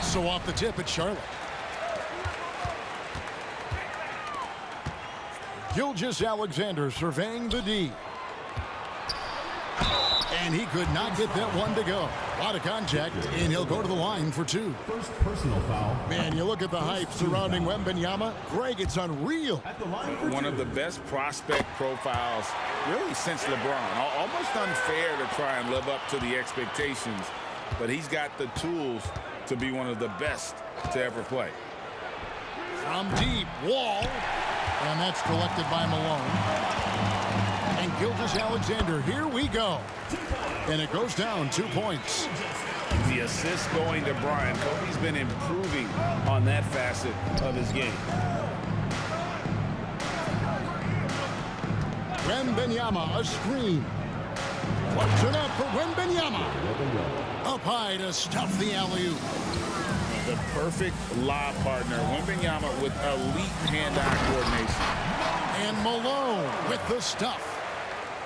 So off the tip, it's Charlotte. Gilgeous-Alexander surveying the D. And he could not get that one to go. A lot of contact, and he'll go to the line for two. First personal foul. Man, you look at the hype surrounding Wembanyama. Greg, it's unreal. At the line for One two. of the best prospect profiles really since LeBron. Almost unfair to try and live up to the expectations, but he's got the tools to be one of the best to ever play. From deep, Wall. And that's collected by Malone. And Gilgeous-Alexander, here we go. And it goes down 2 points. The assist going to Brian. Kobe's been improving on that facet of his game. Wembanyama, a screen. Floats it up for Wembanyama. Up high to stuff the alley-oop. The perfect lob partner. Wembanyama with elite hand-eye coordination. And Malone with the stuff.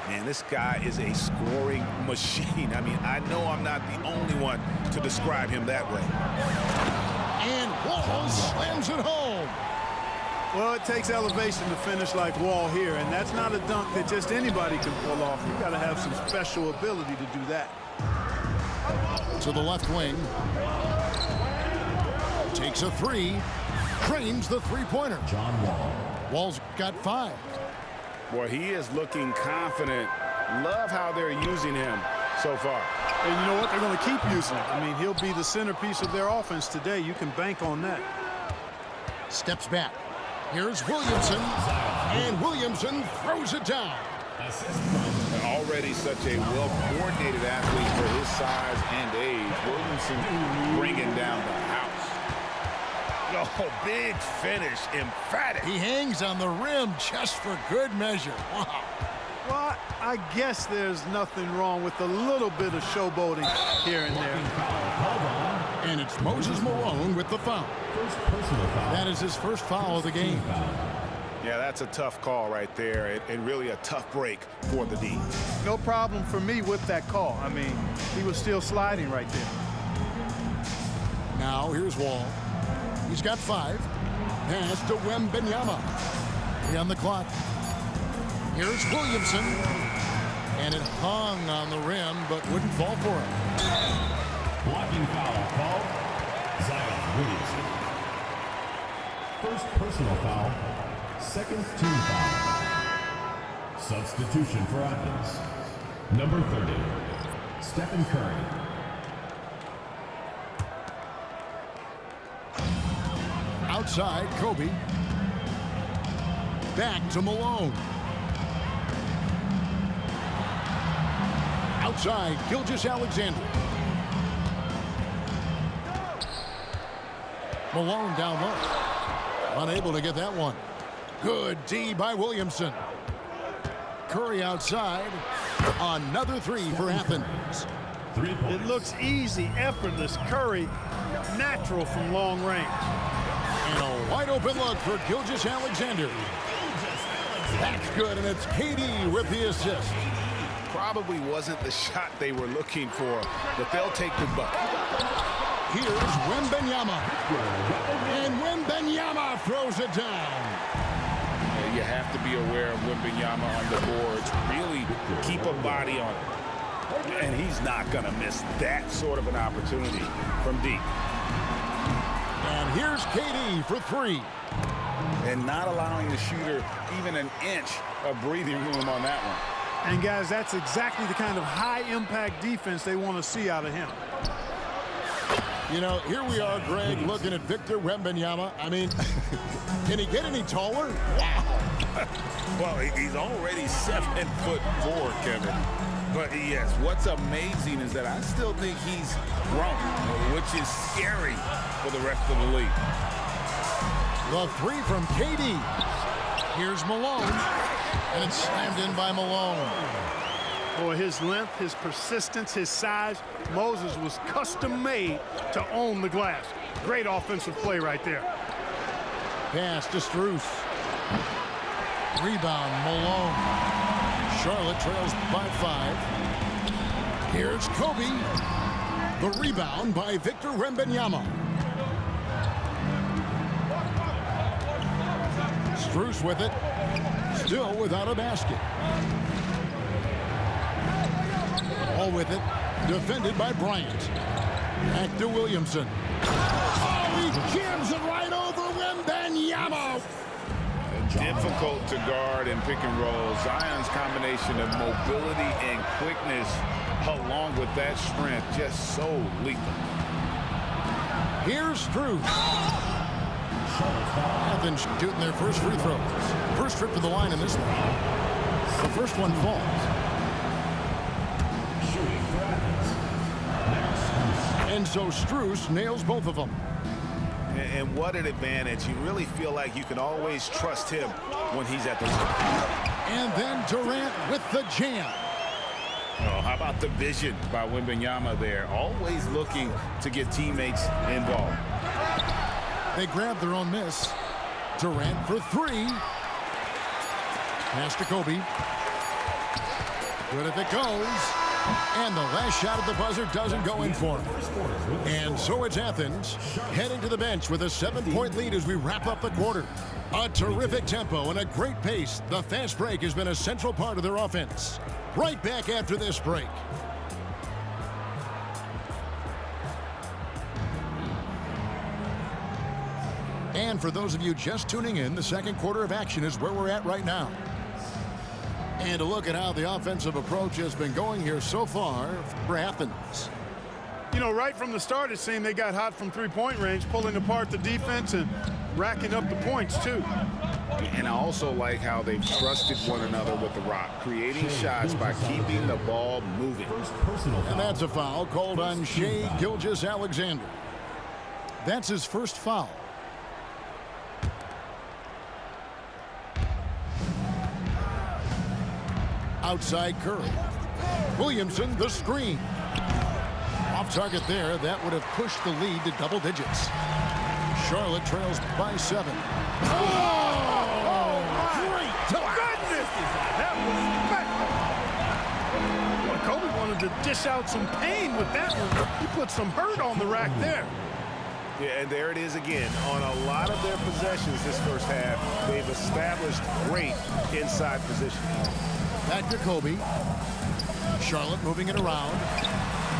Man, this guy is a scoring machine. I mean, I know I'm not the only one to describe him that way. And Wall slams it home. Well, it takes elevation to finish like Wall here, and that's not a dunk that just anybody can pull off. You've got to have some special ability to do that. To the left wing. Takes a three. Trains the three-pointer. John Wall. Wall's got 5. Boy, he is looking confident. Love how they're using him so far. And you know what? They're going to keep using it. I mean, he'll be the centerpiece of their offense today. You can bank on that. Steps back. Here's Williamson. And Williamson throws it down. Already such a well-coordinated athlete for his size and age. Williamson bringing down the house. Oh, big finish, emphatic. He hangs on the rim just for good measure. Wow. Well, I guess there's nothing wrong with a little bit of showboating here and there. And it's Moses Malone with the foul. First personal foul. That is his first foul of the game. Yeah, that's a tough call right there, and really a tough break for the D. No problem for me with that call. I mean, he was still sliding right there. Now here's Wall. He's got 5. Pass to Wembanyama. 3 on the clock. Here's Williamson. And it hung on the rim, but wouldn't fall for him. Blocking foul called. Zion Williamson. First personal foul. Second team foul. Substitution for Athens. Number 30, Stephen Curry. Outside, Kobe. Back to Malone. Outside, Gilgeous-Alexander. Malone down low. Unable to get that one. Good D by Williamson. Curry outside. Another 3 for Athens. 3 points. It looks easy, effortless. Curry, natural from long range. And a wide open look for Gilgeous-Alexander. That's good, and it's KD with the assist. Probably wasn't the shot they were looking for, but they'll take the bucket. Here's Wembanyama. And Wembanyama throws it down. You have to be aware of Wembanyama on the boards. Really keep a body on it. And he's not going to miss that sort of an opportunity from deep. And here's KD for 3. and not allowing the shooter even an inch of breathing room on that one. And, guys, that's exactly the kind of high-impact defense they want to see out of him. You know, here we are, Greg, looking at Victor Wembanyama. I mean, can he get any taller? Wow. Well, he's already 7'4", Kevin. But, yes, what's amazing is that I still think he's grown, which is scary for the rest of the league. The three from KD. Here's Malone. And it's slammed in by Malone. Boy, his length, his persistence, his size. Moses was custom-made to own the glass. Great offensive play right there. Pass to Strus. Rebound, Malone. Charlotte trails by 5. Here's Kobe. The rebound by Victor Wembanyama. Strus with it. Still without a basket. All with it. Defended by Bryant. Back to Williamson. Oh, he jams it right over Wembanyama. Difficult to guard and pick and roll. Zion's combination of mobility and quickness along with that strength just so lethal. Here's Strus. Athens shooting their first free throws. First trip to the line in this one. The first one falls. And so Strus nails both of them. And what an advantage. You really feel like you can always trust him when he's at the rim. And then Durant with the jam. Oh, how about the vision by Wembanyama there? Always looking to get teammates involved. They grab their own miss. Durant for 3. Pass to Kobe. Good if it goes. And the last shot at the buzzer doesn't go in for him. And so it's Athens heading to the bench with a 7-point lead as we wrap up the quarter. A terrific tempo and a great pace. The fast break has been a central part of their offense. Right back after this break. And for those of you just tuning in, the second quarter of action is where we're at right now. And a look at how the offensive approach has been going here so far for Athens. You know, right from the start, it seemed they got hot from three-point range, pulling apart the defense and racking up the points, too. And I also like how they've trusted one another with the rock, creating shots by keeping the ball moving. And that's a foul called on Shai Gilgeous-Alexander. That's his first foul. Outside Curry. Williamson, the screen. Off target there. That would have pushed the lead to double digits. Charlotte trails by 7. Oh, great goodness! That was special. Well, Kobe wanted to dish out some pain with that one. He put some hurt on the rack there. Yeah, and there it is again. On a lot of their possessions this first half, they've established great inside position. Back to Kobe. Charlotte moving it around.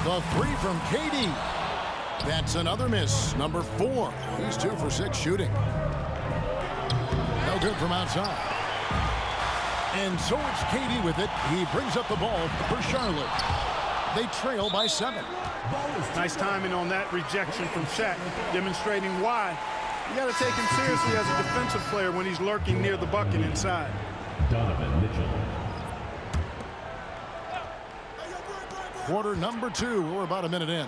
The 3 from KD. That's another miss. Number 4. He's 2 for 6 shooting. No good from outside. And so it's KD with it. He brings up the ball for Charlotte. They trail by 7. Nice timing on that rejection from Shaq, demonstrating why you got to take him seriously as a defensive player when he's lurking near the bucket inside. Donovan Mitchell. Quarter number 2. We're about a minute in.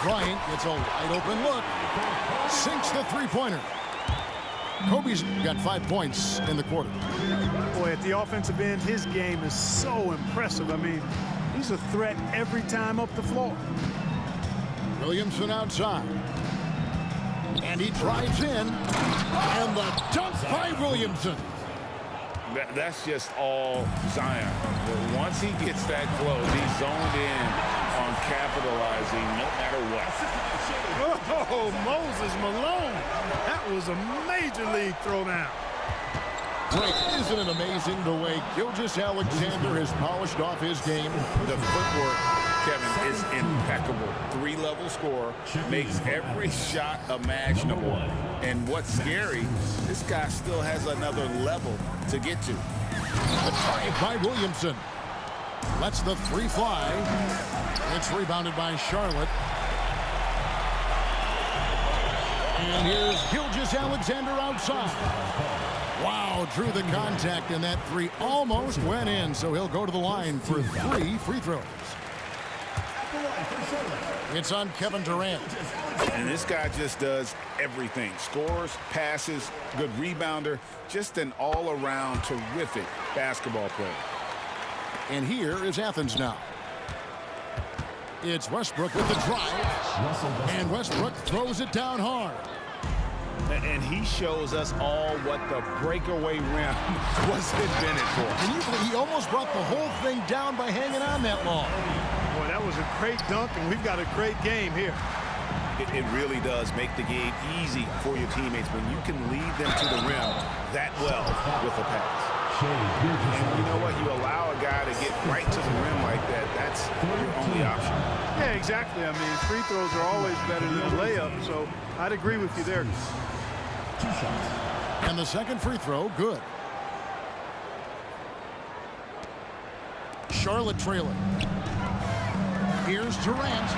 Bryant gets a wide open look. Sinks the three-pointer. Kobe's got 5 points in the quarter. Boy, at the offensive end, his game is so impressive. I mean, he's a threat every time up the floor. Williamson outside. And he drives in. And the dunk by Williamson. That's just all Zion. Once he gets that close, he's zoned in on capitalizing no matter what. Oh, Moses Malone. That was a major league throwdown. break. Isn't it amazing the way Gilgeous-Alexander has polished off his game? The footwork, Kevin, is impeccable. Three-level scorer, makes every shot imaginable. And what's scary, this guy still has another level to get to. The drive by Williamson. Lets the three fly. It's rebounded by Charlotte. And here's Gilgeous-Alexander outside. Wow, drew the contact, and that three almost went in, so he'll go to the line for 3 free throws. It's on Kevin Durant. And this guy just does everything. Scores, passes, good rebounder, just an all-around terrific basketball player. And here is Athens now. It's Westbrook with the drive. And Westbrook throws it down hard. And he shows us all what the breakaway rim was invented for. Can you believe he almost brought the whole thing down by hanging on that long? Boy, that was a great dunk, and we've got a great game here. It really does make the game easy for your teammates when you can lead them to the rim that well with a pass. And you know what? You allow a guy to get right to the rim like that. That's your only option. Yeah, exactly. I mean, free throws are always better than a layup, so I'd agree with you there. And the second free throw, good. Charlotte trailing. Here's Durant.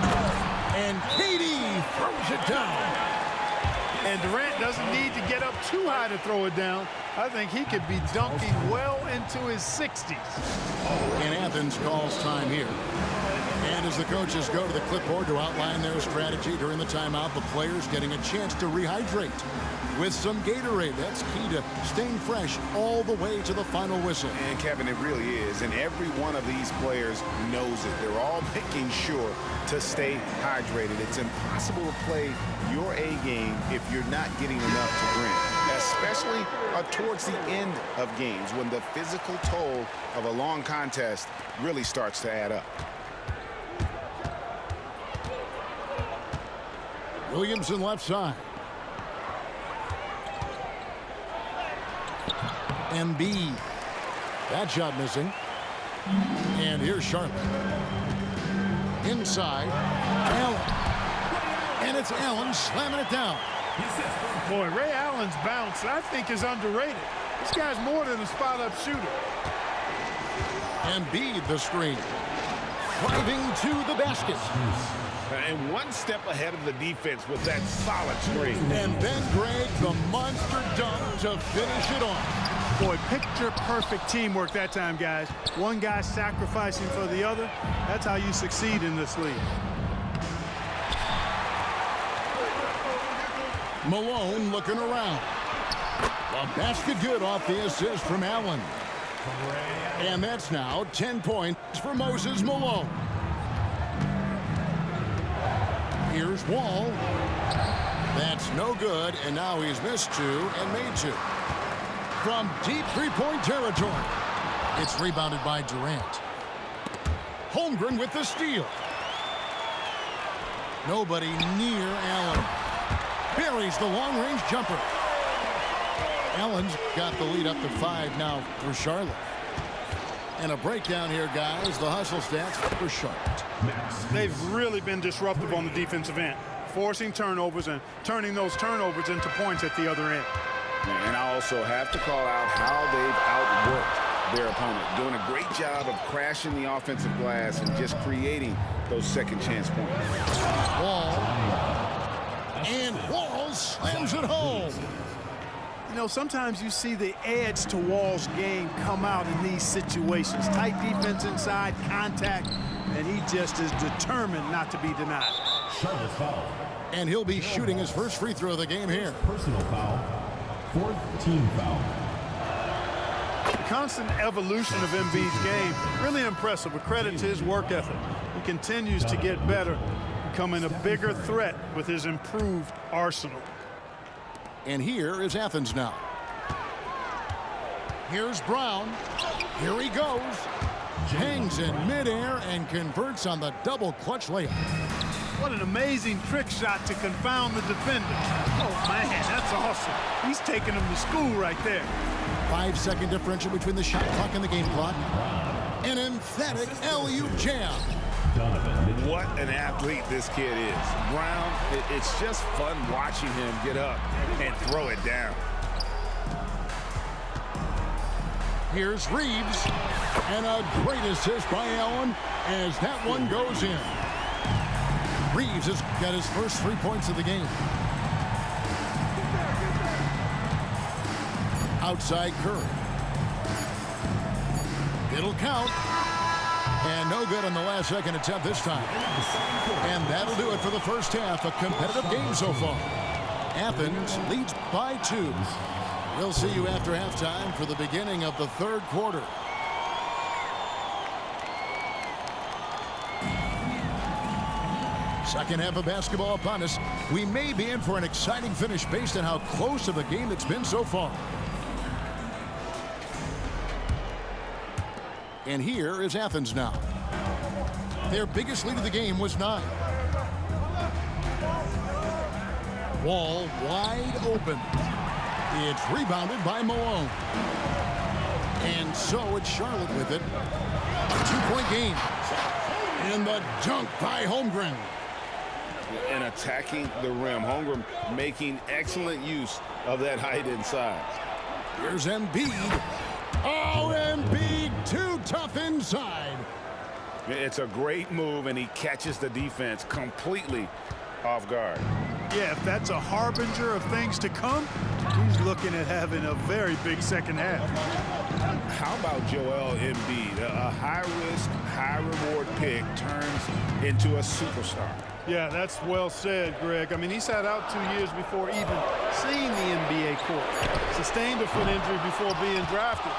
And KD throws it down. And Durant doesn't need to get up too high to throw it down. I think he could be dunking well into his 60s. And Athens calls time here. And as the coaches go to the clipboard to outline their strategy during the timeout, the players getting a chance to rehydrate with some Gatorade. That's key to staying fresh all the way to the final whistle. And Kevin, it really is. And every one of these players knows it. They're all making sure to stay hydrated. It's impossible to play your A game if you're not getting enough to drink, especially towards the end of games when the physical toll of a long contest really starts to add up. Williamson left side. Embiid. That shot missing. And here's Charlotte. Inside. Allen. And it's Allen slamming it down. Boy, Ray Allen's bounce, I think, is underrated. This guy's more than a spot-up shooter. Embiid the screen. Driving to the basket. And one step ahead of the defense with that solid screen. And then Greg, the monster dunk to finish it off. Boy, picture-perfect teamwork that time, guys. One guy sacrificing for the other. That's how you succeed in this league. Malone looking around. A basket good off the assist from Allen. And that's now 10 points for Moses Malone. Here's Wall. That's no good, and now he's missed 2 and made 2. From deep three-point territory. It's rebounded by Durant. Holmgren with the steal. Nobody near Allen. Buries the long-range jumper. Allen's got the lead up to 5 now for Charlotte. And a breakdown here, guys. The hustle stats for Charlotte. They've really been disruptive on the defensive end, forcing turnovers and turning those turnovers into points at the other end. And I also have to call out how they've outworked their opponent, doing a great job of crashing the offensive glass and just creating those second chance points. Wall. And Wall slams it home. You know, sometimes you see the edge to Wall's game come out in these situations. Tight defense inside, contact, and he just is determined not to be denied. Charlotte foul. And he'll be shooting his first free throw of the game here. Personal foul. 4th team foul. The constant evolution of Embiid's game, really impressive. A credit to his work ethic. He continues to get better, becoming a bigger threat with his improved arsenal. And here is Athens now. Here's Brown. Here he goes. Hangs in midair and converts on the double clutch layup. What an amazing trick shot to confound the defender. Oh, man, that's awesome. He's taking him to school right there. 5-second differential between the shot clock and the game clock. An emphatic alley-oop jam. What an athlete this kid is. Brown, it's just fun watching him get up and throw it down. Here's Reeves, and a great assist by Allen as that one goes in. Reeves has got his first 3 points of the game. Outside Curry. It'll count. And no good on the last second attempt this time. And that'll do it for the first half. A competitive game so far. Athens leads by 2. We'll see you after halftime for the beginning of the third quarter. Second half of basketball upon us. We may be in for an exciting finish based on how close of a game it's been so far. And here is Athens now. Their biggest lead of the game was 9. Wall wide open. It's rebounded by Malone. And so it's Charlotte with it. A 2-point game. And the dunk by Holmgren. And attacking the rim. Holmgren making excellent use of that height inside. Here's Embiid. Oh, Embiid too tough inside. It's a great move, and he catches the defense completely off guard. Yeah, if that's a harbinger of things to come, he's looking at having a very big second half. How about Joel Embiid? A high-risk, high-reward pick turns into a superstar. Yeah, that's well said, Greg. I mean, he sat out 2 years before even seeing the NBA court. Sustained a foot injury before being drafted.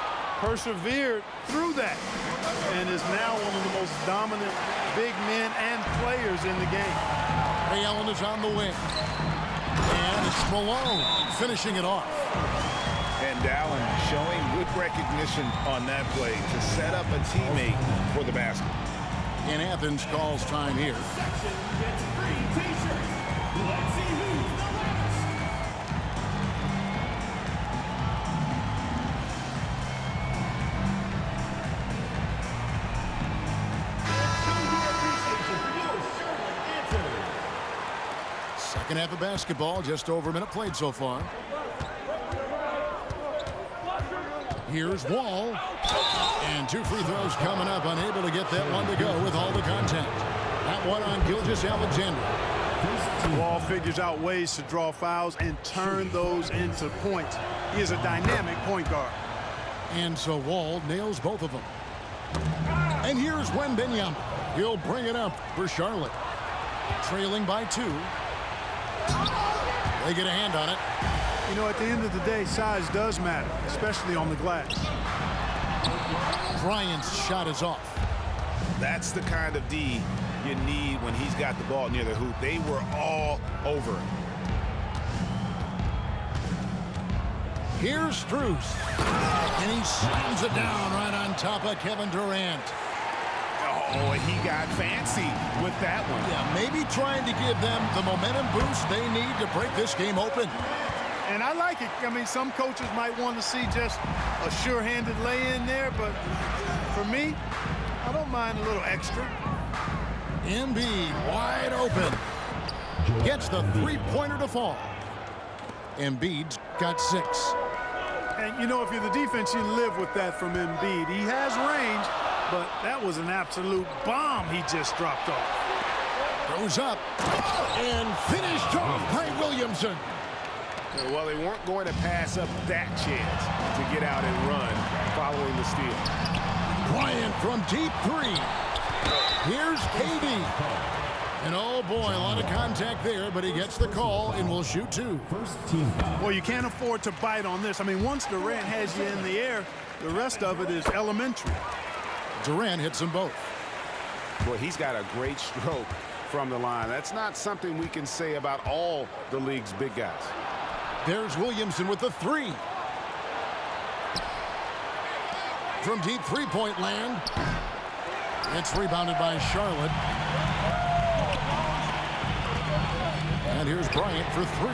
Persevered through that and is now one of the most dominant big men and players in the game. Ray Allen is on the wing. And it's Malone finishing it off. And Allen showing good recognition on that play to set up a teammate for the basket. And Athens calls time here. Second half of basketball, just over a minute played so far. Here's Wall. And 2 free throws coming up, unable to get that one to go with all the contact. That one on Gilgeous-Alexander. Wall figures out ways to draw fouls and turn those into points. He is a dynamic point guard. And so Wall nails both of them. And here's Wembanyama. He'll bring it up for Charlotte. Trailing by 2. They get a hand on it. You know, at the end of the day, size does matter, especially on the glass. Bryant's shot is off. That's the kind of D you need when he's got the ball near the hoop. They were all over it. Here's Strus. And he slams it down right on top of Kevin Durant. Oh, and he got fancy with that one. Yeah, maybe trying to give them the momentum boost they need to break this game open. And I like it. I mean, some coaches might want to see just a sure-handed lay-in there, but for me, I don't mind a little extra. Embiid wide open. Gets the 3-pointer to fall. Embiid's got 6. And, you know, if you're the defense, you live with that from Embiid. He has range, but that was an absolute bomb he just dropped off. Goes up and finished off by Williamson. Well, they weren't going to pass up that chance to get out and run following the steal. Bryant from deep 3. Here's KD. And oh boy, a lot of contact there, but he gets the call and will shoot 2. First team foul. Well, you can't afford to bite on this. I mean, once Durant has you in the air, the rest of it is elementary. Durant hits them both. Well, he's got a great stroke from the line. That's not something we can say about all the league's big guys. There's Williamson with the 3. From deep 3-point land. It's rebounded by Charlotte. And here's Bryant for 3.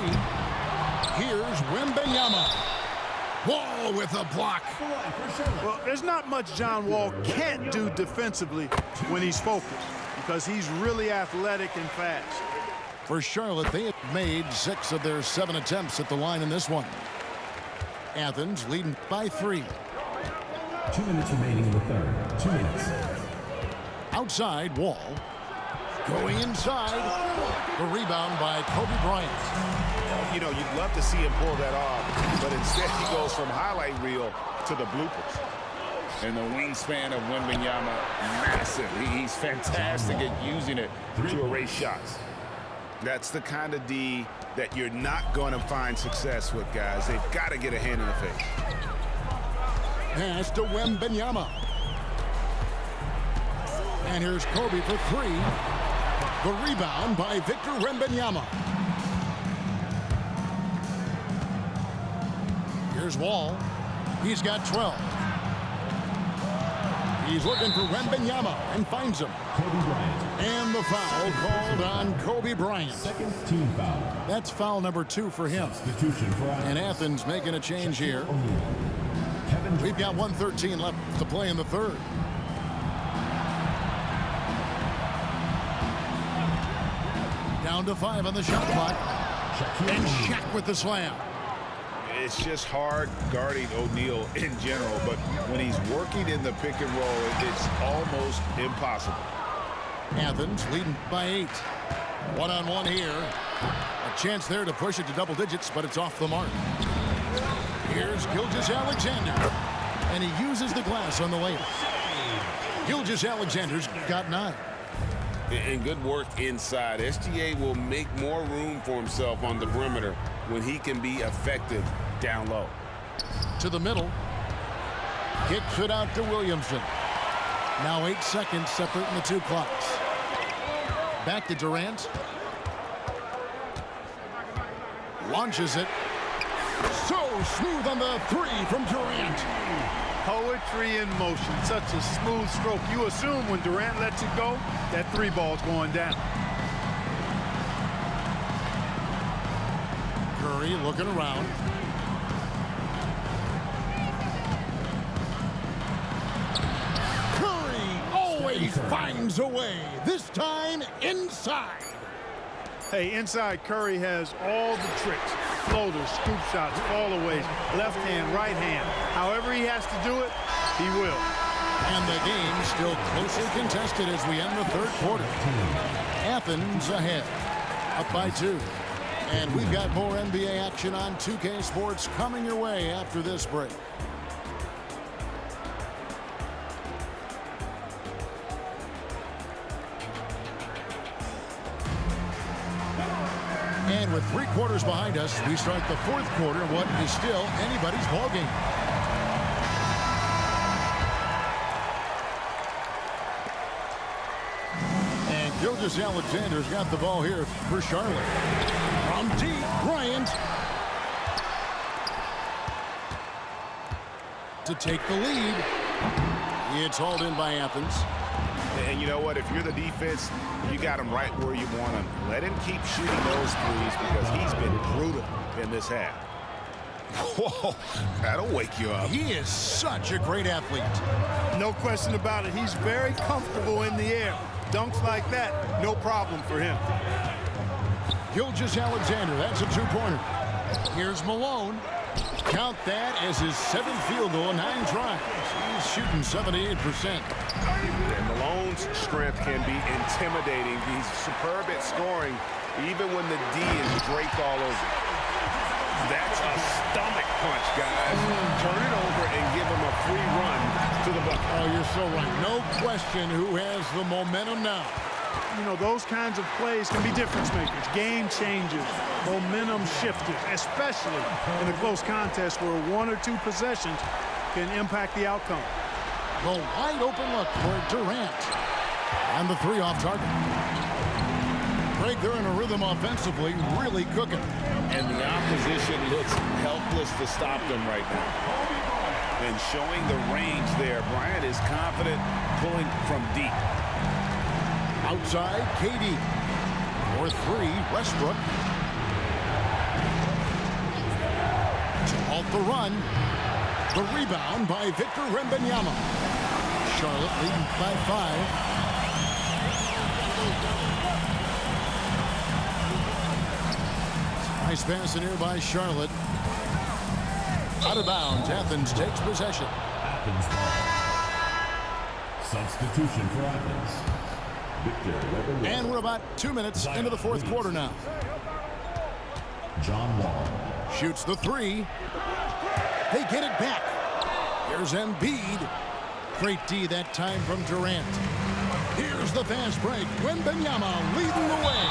Here's Wembanyama. Wall with a block. Well, there's not much John Wall can't do defensively when he's focused because he's really athletic and fast. For Charlotte, they have made 6 of their 7 attempts at the line in this one. Athens leading by 3. 2 minutes remaining in the third. 2 minutes. Outside, Wall. Going inside. The rebound by Kobe Bryant. You know, you'd love to see him pull that off, but instead he goes from highlight reel to the bloopers. And the wingspan of Wembanyama, massive. He's fantastic at using it to erase shots. That's the kind of D that you're not going to find success with, guys. They've got to get a hand in the face. Pass to Wembanyama. And here's Kobe for 3. The rebound by Victor Wembanyama. Here's Wall. He's got 12. He's looking for Wembanyama and finds him. Kobe Bryant. And the foul called on Kobe Bryant. Second team foul. That's foul number 2 for him. Substitution for And Athens making a change here. Kevin. We've got 1:13 left to play in the third. Down to 5 on the shot clock. And Shaq with the slam. It's just hard guarding O'Neal in general, but when he's working in the pick and roll, it's almost impossible. Athens leading by 8. One-on-one here. A chance there to push it to double digits, but it's off the mark. Here's Gilgeous-Alexander. And he uses the glass on the layup. Gilgeous-Alexander's got 9. And good work inside. SGA will make more room for himself on the perimeter when he can be effective down low. To the middle. Kicks it out to Williamson. Now 8 seconds separating the 2 clocks. Back to Durant. Launches it. So smooth on the 3 from Durant. Poetry in motion. Such a smooth stroke. You assume when Durant lets it go, that 3 ball's going down. Curry looking around. Curry always finds a way. This time inside. Hey, inside Curry has all the tricks. Floaters, scoop shots, fallaways, left hand, right hand. However he has to do it, he will. And the game still closely contested as we end the third quarter. Athens ahead, up by 2. And we've got more NBA action on 2K Sports coming your way after this break. And with 3 quarters behind us, we start the 4th quarter, what is still anybody's ballgame. And Gilgeous-Alexander's got the ball here for Charlotte. From deep, Bryant. To take the lead. It's hauled in by Athens. And you know what? If you're the defense, you got him right where you want him. Let him keep shooting those threes because he's been brutal in this half. Whoa, that'll wake you up. He is such a great athlete. No question about it. He's very comfortable in the air. Dunks like that, no problem for him. Gilgeous-Alexander, that's a 2-pointer. Here's Malone. Count that as his 7th field goal in 9 tries. He's shooting 78%. And Malone's strength can be intimidating. He's superb at scoring, even when the D is draped all over. That's a stomach punch, guys. Turn it over and give him a free run to the bucket. Oh, you're so right. No question who has the momentum now. You know, those kinds of plays can be difference makers, game changers, momentum shifters, especially in a close contest where 1 or 2 possessions can impact the outcome. The wide open look for Durant. And the 3 off target. Greg, they're in a rhythm offensively, really cooking. And the opposition looks helpless to stop them right now. And showing the range there, Bryant is confident pulling from deep. Outside, KD. For 3, Westbrook. To halt the run. The rebound by Victor Wembanyama. Charlotte leading by 5. Nice pass in here by Charlotte. Out of bounds. Athens takes possession. Athens ball. Substitution for Athens. Victor Wembanyama. And we're about 2 minutes into the fourth quarter now. John Wall. Shoots the three. They get it back. Here's Embiid. Great D that time from Durant. Here's the fast break. Wembanyama leading the way.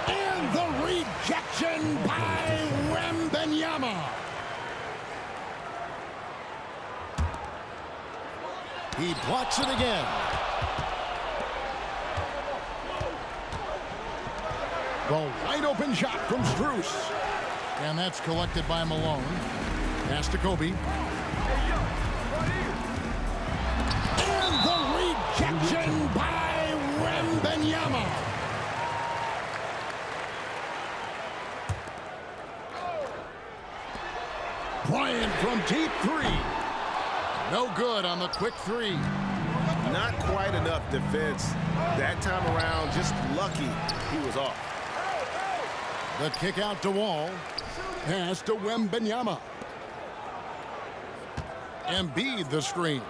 And the rejection by Wembanyama. He blocks it again. The wide open shot from Strus. And that's collected by Malone. Pass to Kobe. And the rejection by Wembanyama. Bryant from deep three. No good on the quick three. Not quite enough defense that time around. Just lucky he was off. The kick out to Wall. Pass to Wembanyama. Embiid the screen.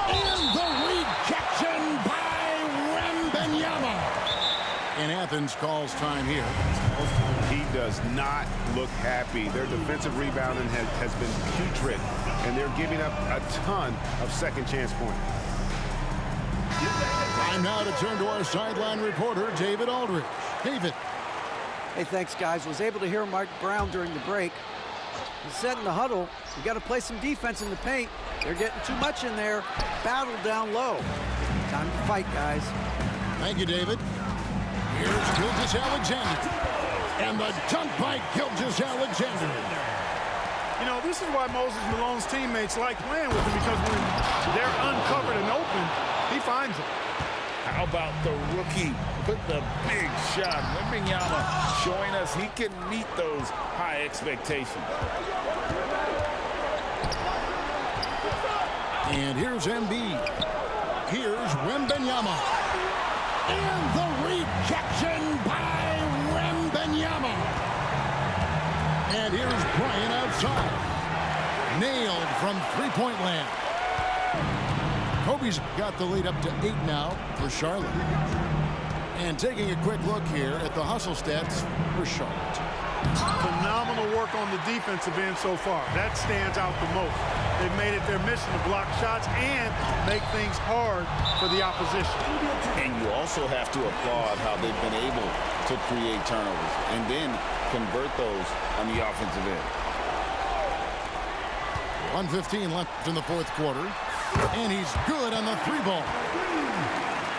And the rejection by Wembanyama. And Athens calls time here. He does not look happy. Their defensive rebounding has been putrid, and they're giving up a ton of second chance points. Time now to turn to our sideline reporter, David Aldridge. David. Hey, thanks, guys. Was able to hear Mike Brown during the break. He said in the huddle, you got to play some defense in the paint. They're getting too much in there. Battle down low. Time to fight, guys. Thank you, David. Here's Gilgeous-Alexander. And the dunk by Gilgeous-Alexander. You know, this is why Moses Malone's teammates like playing with him, because when they're uncovered and open, he finds them. How about the rookie? Put the big shot. Wembanyama showing us he can meet those high expectations. And here's Embiid. Here's Wembanyama. And the rejection by Wembanyama. And here's Bryant outside. Nailed from three-point land. Kobe's got the lead up to 8 now for Charlotte. And taking a quick look here at the hustle stats for Charlotte. Phenomenal work on the defensive end so far. That stands out the most. They've made it their mission to block shots and make things hard for the opposition. And you also have to applaud how they've been able to create turnovers and then convert those on the offensive end. 1:15 left in the fourth quarter. And he's good on the three ball.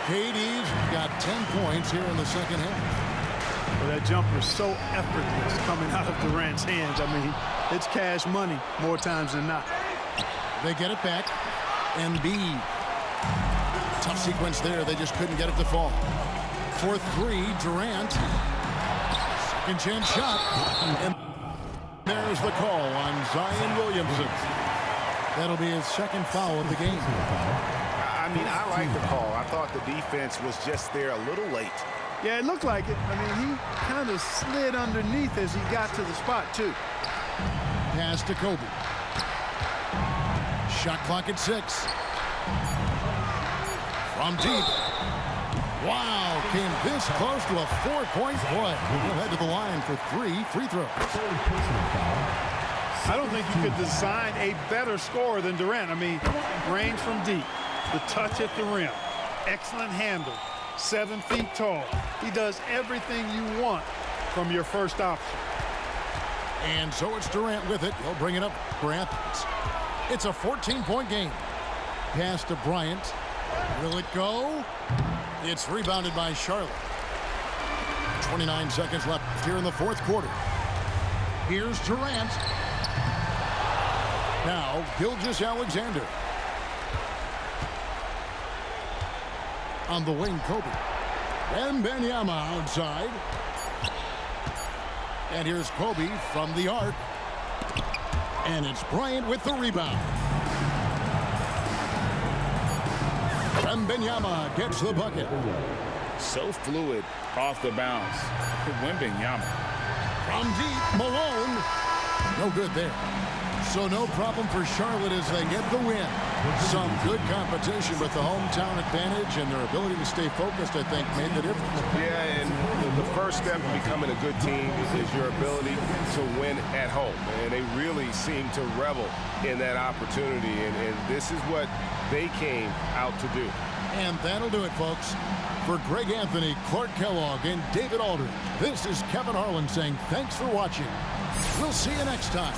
KD's got 10 points here in the second half. Well, that jumper is so effortless coming out of Durant's hands. I mean, it's cash money more times than not. They get it back. Embiid. Tough sequence there. They just couldn't get it to fall. 4-3, Durant. Second chance shot. And there's the call on Zion Williamson. That'll be his second foul of the game. I mean, I like the call. I thought the defense was just there a little late. Yeah, it looked like it. I mean, he kind of slid underneath as he got to the spot, too. Pass to Kobe. Shot clock at 6. From deep. Wow, came this close to a 4-point play. He'll head to the line for 3 free throws. I don't think you could design a better scorer than Durant. I mean, range from deep, the touch at the rim, excellent handle, 7 feet tall. He does everything you want from your first option. And so it's Durant with it. He'll bring it up for Athens. It's a 14-point game. Pass to Bryant. Will it go? It's rebounded by Charlotte. 29 seconds left here in the fourth quarter. Here's Durant. Now, Gilgeous-Alexander. On the wing, Kobe. Wembanyama outside. And here's Kobe from the arc. And it's Bryant with the rebound. Wembanyama gets the bucket. So fluid off the bounce. Wembanyama. From deep, Malone. No good there. So no problem for Charlotte as they get the win. Some good competition with the hometown advantage, and their ability to stay focused, I think, made the difference. Yeah, and the first step in becoming a good team is your ability to win at home. And they really seem to revel in that opportunity, and this is what they came out to do. And that'll do it, folks. For Greg Anthony, Clark Kellogg, and David Aldridge, this is Kevin Harlan saying thanks for watching. We'll see you next time.